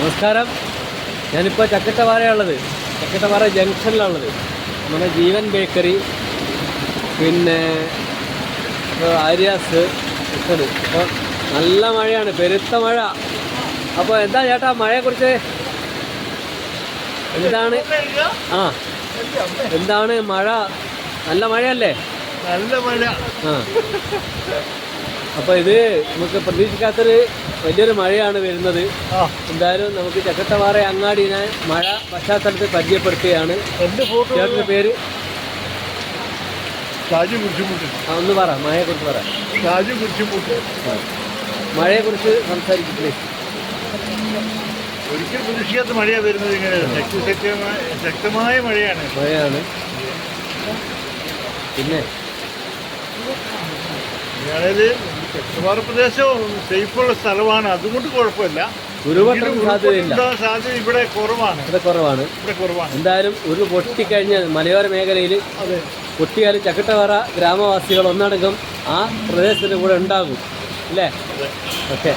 നമസ്കാരം. ഞാനിപ്പോൾ ചക്കട്ടപ്പാറയുള്ളത്, ചക്കട്ടപ്പാറ ജംഗ്ഷനിലുള്ളത്. നമ്മുടെ ജീവൻ ബേക്കറി, പിന്നെ ആര്യാസ് ഒക്കെ. അപ്പോൾ നല്ല മഴയാണ്, പെരുത്ത മഴ. അപ്പോൾ എന്താ ചേട്ടാ മഴയെക്കുറിച്ച് എന്താണ്? എന്താണ് മഴ? നല്ല മഴയല്ലേ? നല്ല മഴ. അപ്പോൾ ഇത് നമുക്ക് പ്രതീക്ഷിക്കാത്തൊരു വലിയൊരു മഴയാണ് വരുന്നത്. എന്തായാലും നമുക്ക് ചക്കട്ടപ്പാറ അങ്ങാടിനെ മഴ പശ്ചാത്തലത്തിൽ പരിചയപ്പെടുത്തുകയാണ്. ചേട്ടൻ്റെ പേര്? ഷാജു കുരിശുമുട്ട്. ഒന്ന് പറ, മഴയെക്കുറിച്ച് പറ. ഷാജു കുരിശുമുട്ട്. മഴയെക്കുറിച്ച് സംസാരിച്ചിട്ടില്ലേ? ഒരിക്കൽ പ്രതീക്ഷിക്കാത്ത മഴയാണ് വരുന്നത്. ഇങ്ങനെ ശക്തമായ മഴയാണ്. പിന്നെ അതായത് ചക്കട്ടപ്പാറ പ്രദേശം സേഫുള്ള സ്ഥലമാണ്, അതുകൊണ്ട് കുഴപ്പമില്ല. സാധ്യത ഇവിടെ കുറവാണ്. എന്തായാലും ഒരു പൊട്ടിക്കഴിഞ്ഞാൽ മലയോര മേഖലയിൽ പൊട്ടിയാലും ചക്കട്ടപ്പാറ ഗ്രാമവാസികൾ ഒന്നടങ്കം ആ പ്രദേശത്തിന് കൂടെ ഉണ്ടാകും അല്ലേ? ഓക്കെ.